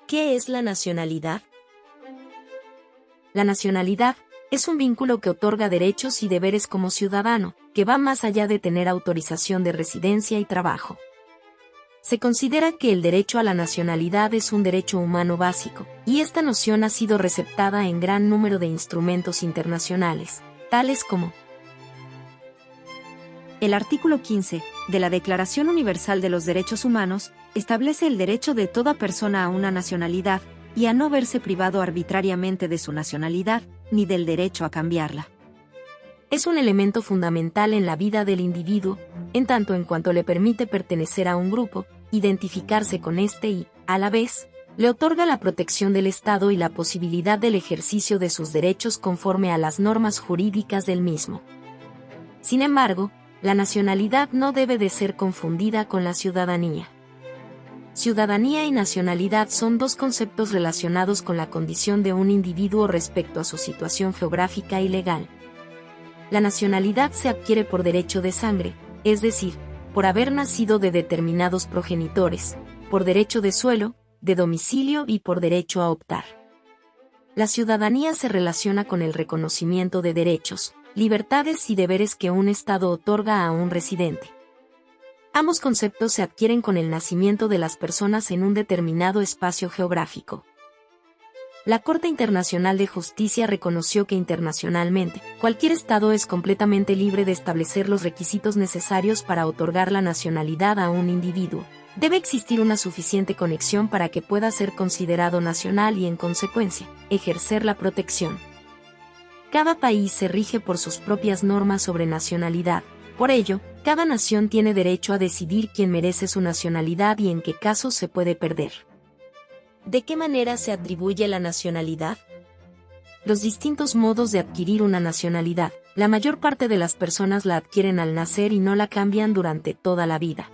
¿Qué es la nacionalidad? La nacionalidad es un vínculo que otorga derechos y deberes como ciudadano, que va más allá de tener autorización de residencia y trabajo. Se considera que el derecho a la nacionalidad es un derecho humano básico, y esta noción ha sido receptada en gran número de instrumentos internacionales, tales como el artículo 15 de la Declaración Universal de los Derechos Humanos establece el derecho de toda persona a una nacionalidad y a no verse privado arbitrariamente de su nacionalidad, ni del derecho a cambiarla. Es un elemento fundamental en la vida del individuo, en tanto en cuanto le permite pertenecer a un grupo, identificarse con este y, a la vez, le otorga la protección del Estado y la posibilidad del ejercicio de sus derechos conforme a las normas jurídicas del mismo. Sin embargo, la nacionalidad no debe de ser confundida con la ciudadanía. Ciudadanía y nacionalidad son dos conceptos relacionados con la condición de un individuo respecto a su situación geográfica y legal. La nacionalidad se adquiere por derecho de sangre, es decir, por haber nacido de determinados progenitores, por derecho de suelo, de domicilio y por derecho a optar. La ciudadanía se relaciona con el reconocimiento de derechos, libertades y deberes que un Estado otorga a un residente. Ambos conceptos se adquieren con el nacimiento de las personas en un determinado espacio geográfico. La Corte Internacional de Justicia reconoció que internacionalmente, cualquier Estado es completamente libre de establecer los requisitos necesarios para otorgar la nacionalidad a un individuo. Debe existir una suficiente conexión para que pueda ser considerado nacional y, en consecuencia, ejercer la protección. Cada país se rige por sus propias normas sobre nacionalidad. Por ello, cada nación tiene derecho a decidir quién merece su nacionalidad y en qué casos se puede perder. ¿De qué manera se atribuye la nacionalidad? Los distintos modos de adquirir una nacionalidad. La mayor parte de las personas la adquieren al nacer y no la cambian durante toda la vida.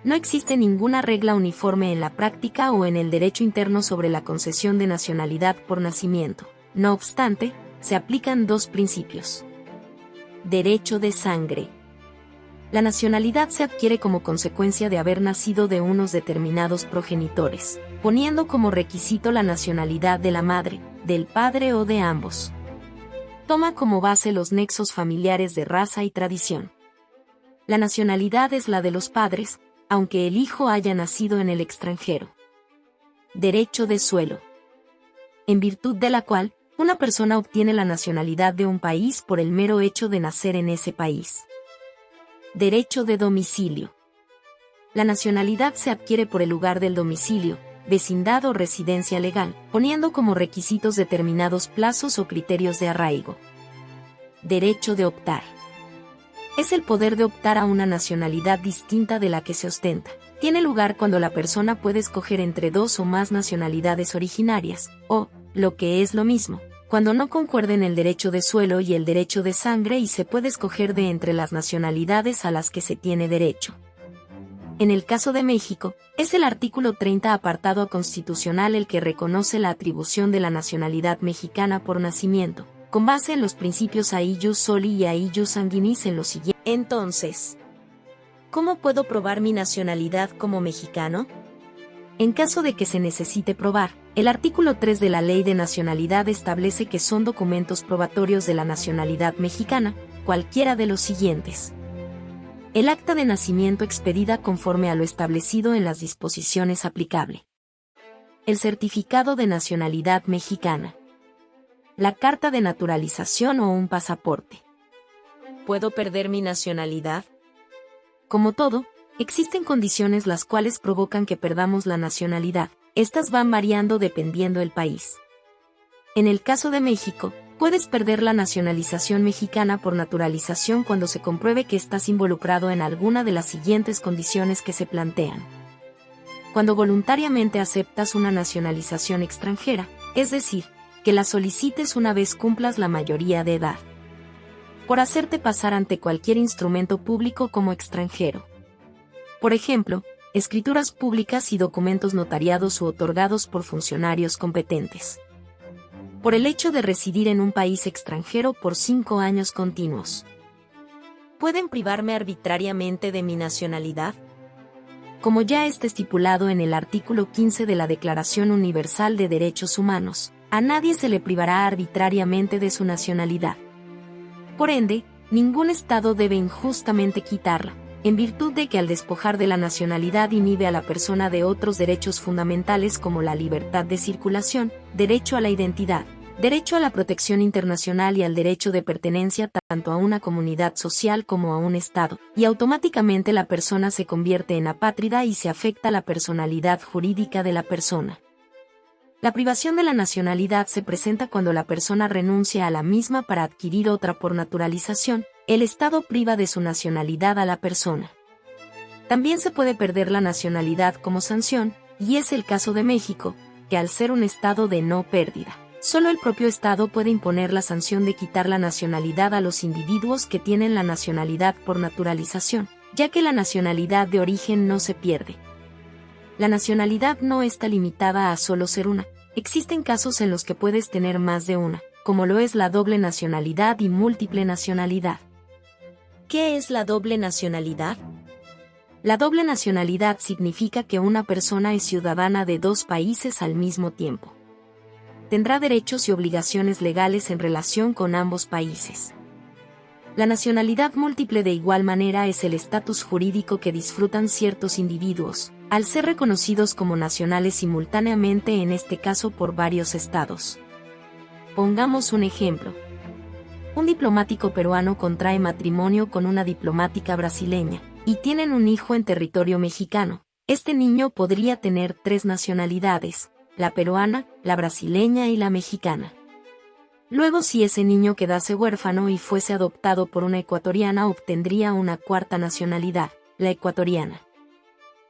No existe ninguna regla uniforme en la práctica o en el derecho interno sobre la concesión de nacionalidad por nacimiento. No obstante, se aplican dos principios. Derecho de sangre. La nacionalidad se adquiere como consecuencia de haber nacido de unos determinados progenitores, poniendo como requisito la nacionalidad de la madre, del padre o de ambos. Toma como base los nexos familiares de raza y tradición. La nacionalidad es la de los padres, aunque el hijo haya nacido en el extranjero. Derecho de suelo. En virtud de la cual, una persona obtiene la nacionalidad de un país por el mero hecho de nacer en ese país. Derecho de domicilio. La nacionalidad se adquiere por el lugar del domicilio, vecindad o residencia legal, poniendo como requisitos determinados plazos o criterios de arraigo. Derecho de optar. Es el poder de optar a una nacionalidad distinta de la que se ostenta. Tiene lugar cuando la persona puede escoger entre dos o más nacionalidades originarias, o, lo que es lo mismo, cuando no concuerden el derecho de suelo y el derecho de sangre y se puede escoger de entre las nacionalidades a las que se tiene derecho. En el caso de México, es el artículo 30 apartado constitucional el que reconoce la atribución de la nacionalidad mexicana por nacimiento, con base en los principios Aius Soli y Aius Sanguinis en lo siguiente. Entonces, ¿cómo puedo probar mi nacionalidad como mexicano? En caso de que se necesite probar, el artículo 3 de la Ley de Nacionalidad establece que son documentos probatorios de la nacionalidad mexicana, cualquiera de los siguientes. El acta de nacimiento expedida conforme a lo establecido en las disposiciones aplicables. El certificado de nacionalidad mexicana. La carta de naturalización o un pasaporte. ¿Puedo perder mi nacionalidad? Como todo, existen condiciones las cuales provocan que perdamos la nacionalidad. Estas van variando dependiendo del país. En el caso de México, puedes perder la nacionalización mexicana por naturalización cuando se compruebe que estás involucrado en alguna de las siguientes condiciones que se plantean. Cuando voluntariamente aceptas una nacionalización extranjera, es decir, que la solicites una vez cumplas la mayoría de edad. Por hacerte pasar ante cualquier instrumento público como extranjero. Por ejemplo, escrituras públicas y documentos notariados u otorgados por funcionarios competentes. Por el hecho de residir en un país extranjero por 5 años continuos. ¿Pueden privarme arbitrariamente de mi nacionalidad? como ya está estipulado en el artículo 15 de la Declaración Universal de Derechos Humanos. A nadie se le privará arbitrariamente de su nacionalidad. Por ende, ningún Estado debe injustamente quitarla, en virtud de que al despojar de la nacionalidad inhibe a la persona de otros derechos fundamentales como la libertad de circulación, derecho a la identidad, derecho a la protección internacional y al derecho de pertenencia tanto a una comunidad social como a un Estado, y automáticamente la persona se convierte en apátrida y se afecta la personalidad jurídica de la persona. La privación de la nacionalidad se presenta cuando la persona renuncia a la misma para adquirir otra por naturalización. El Estado priva de su nacionalidad a la persona. También se puede perder la nacionalidad como sanción, y es el caso de México, que al ser un Estado de no pérdida, solo el propio Estado puede imponer la sanción de quitar la nacionalidad a los individuos que tienen la nacionalidad por naturalización, ya que la nacionalidad de origen no se pierde. La nacionalidad no está limitada a solo ser una. Existen casos en los que puedes tener más de una, como lo es la doble nacionalidad y múltiple nacionalidad. ¿Qué es la doble nacionalidad? La doble nacionalidad significa que una persona es ciudadana de dos países al mismo tiempo. Tendrá derechos y obligaciones legales en relación con ambos países. La nacionalidad múltiple de igual manera es el estatus jurídico que disfrutan ciertos individuos, al ser reconocidos como nacionales simultáneamente en este caso por varios estados. Pongamos un ejemplo. Un diplomático peruano contrae matrimonio con una diplomática brasileña, y tienen un hijo en territorio mexicano. Este niño podría tener 3 nacionalidades, la peruana, la brasileña y la mexicana. Luego, si ese niño quedase huérfano y fuese adoptado por una ecuatoriana, obtendría una 4ª nacionalidad, la ecuatoriana.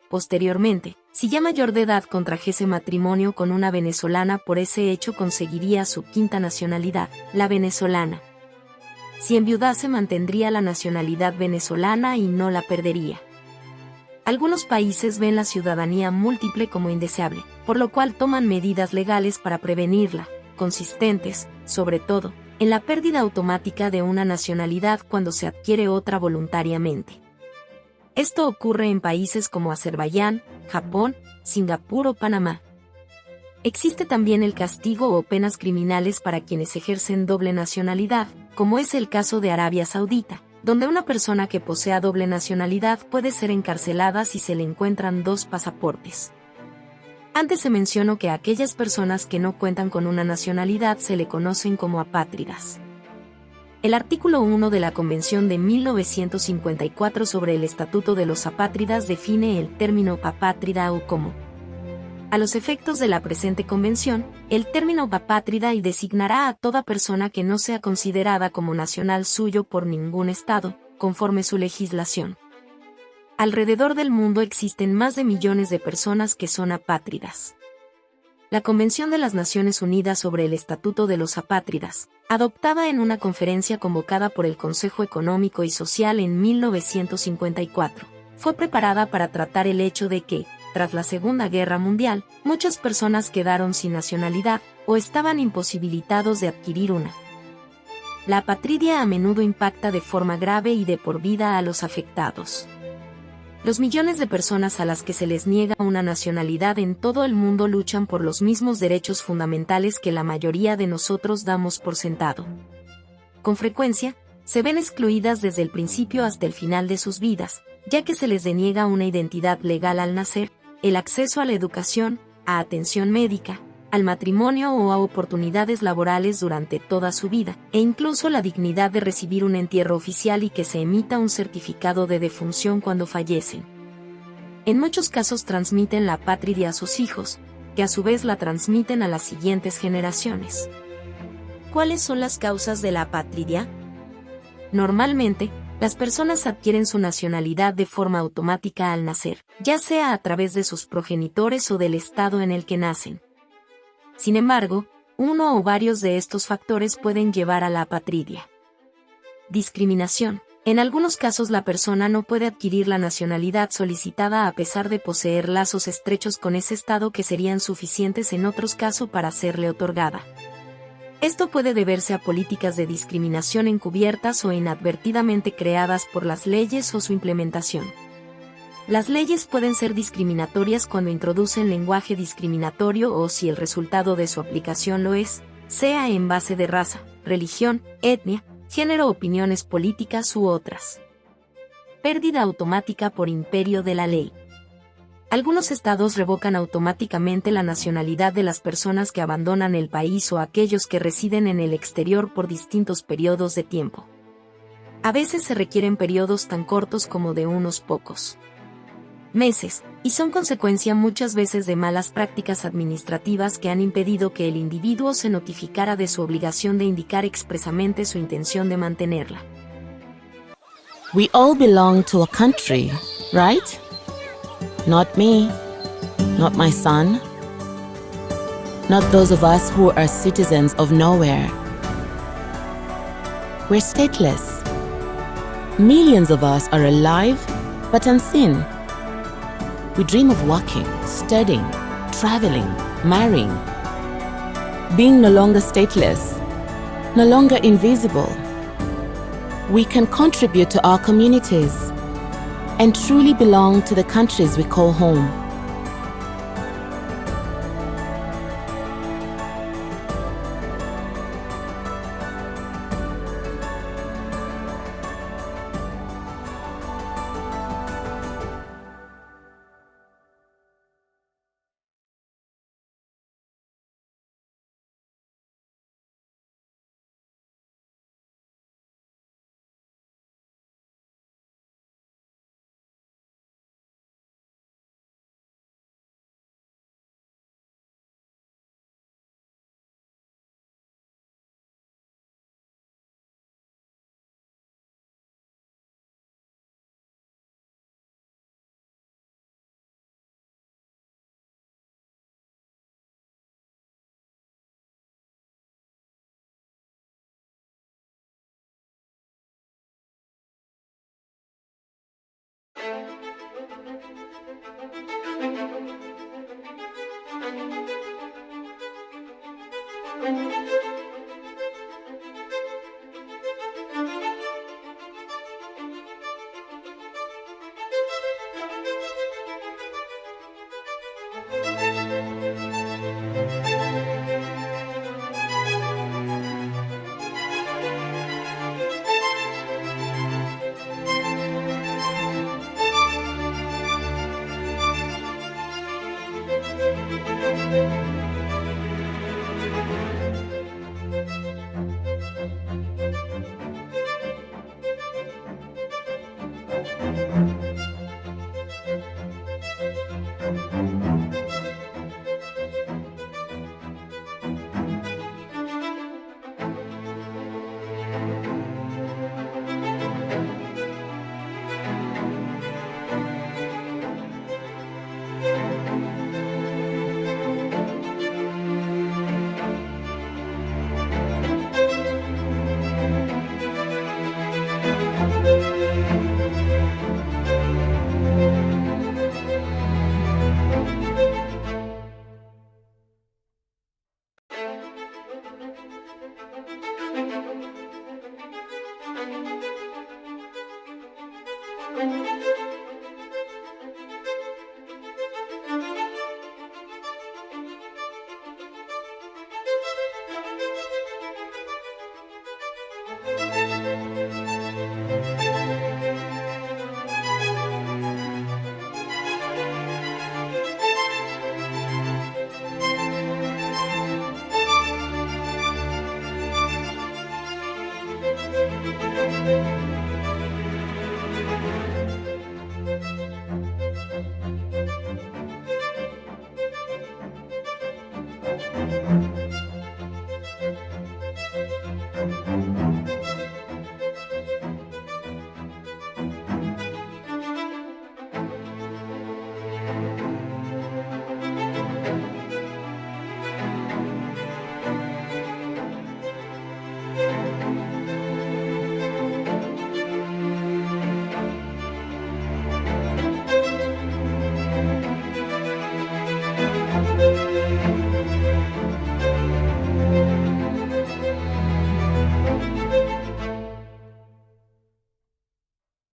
Posteriormente, si ya mayor de edad contrajese matrimonio con una venezolana, por ese hecho conseguiría su 5ª nacionalidad, la venezolana. Si enviudase, mantendría la nacionalidad venezolana y no la perdería. Algunos países ven la ciudadanía múltiple como indeseable, por lo cual toman medidas legales para prevenirla, consistentes, sobre todo, en la pérdida automática de una nacionalidad cuando se adquiere otra voluntariamente. Esto ocurre en países como Azerbaiyán, Japón, Singapur o Panamá. Existe también el castigo o penas criminales para quienes ejercen doble nacionalidad, como es el caso de Arabia Saudita, donde una persona que posea doble nacionalidad puede ser encarcelada si se le encuentran 2 pasaportes. Antes se mencionó que a aquellas personas que no cuentan con una nacionalidad se le conocen como apátridas. El artículo 1 de la Convención de 1954 sobre el Estatuto de los Apátridas define el término apátrida o como. A los efectos de la presente convención, el término apátrida y designará a toda persona que no sea considerada como nacional suyo por ningún Estado, conforme su legislación. Alrededor del mundo existen más de millones de personas que son apátridas. La Convención de las Naciones Unidas sobre el Estatuto de los Apátridas, adoptada en una conferencia convocada por el Consejo Económico y Social en 1954, fue preparada para tratar el hecho de que, tras la Segunda Guerra Mundial, muchas personas quedaron sin nacionalidad o estaban imposibilitados de adquirir una. La apatridia a menudo impacta de forma grave y de por vida a los afectados. Los millones de personas a las que se les niega una nacionalidad en todo el mundo luchan por los mismos derechos fundamentales que la mayoría de nosotros damos por sentado. Con frecuencia, se ven excluidas desde el principio hasta el final de sus vidas, ya que se les deniega una identidad legal al nacer, el acceso a la educación, a atención médica, al matrimonio o a oportunidades laborales durante toda su vida, e incluso la dignidad de recibir un entierro oficial y que se emita un certificado de defunción cuando fallecen. En muchos casos transmiten la apátrida a sus hijos, que a su vez la transmiten a las siguientes generaciones. ¿Cuáles son las causas de la apatridia? Normalmente, las personas adquieren su nacionalidad de forma automática al nacer, ya sea a través de sus progenitores o del estado en el que nacen. Sin embargo, uno o varios de estos factores pueden llevar a la apatridia. Discriminación. En algunos casos la persona no puede adquirir la nacionalidad solicitada a pesar de poseer lazos estrechos con ese estado que serían suficientes en otros casos para serle otorgada. Esto puede deberse a políticas de discriminación encubiertas o inadvertidamente creadas por las leyes o su implementación. Las leyes pueden ser discriminatorias cuando introducen lenguaje discriminatorio o si el resultado de su aplicación lo es, sea en base de raza, religión, etnia, género, opiniones políticas u otras. Pérdida automática por imperio de la ley. Algunos estados revocan automáticamente la nacionalidad de las personas que abandonan el país o aquellos que residen en el exterior por distintos periodos de tiempo. A veces se requieren periodos tan cortos como de unos pocos meses, y son consecuencia muchas veces de malas prácticas administrativas que han impedido que el individuo se notificara de su obligación de indicar expresamente su intención de mantenerla. We all belong to a country, right? Not me, not my son, not those of us who are citizens of nowhere. We're stateless. Millions of us are alive, but unseen. We dream of working, studying, traveling, marrying. Being no longer stateless, no longer invisible. We can contribute to our communities and truly belong to the countries we call home.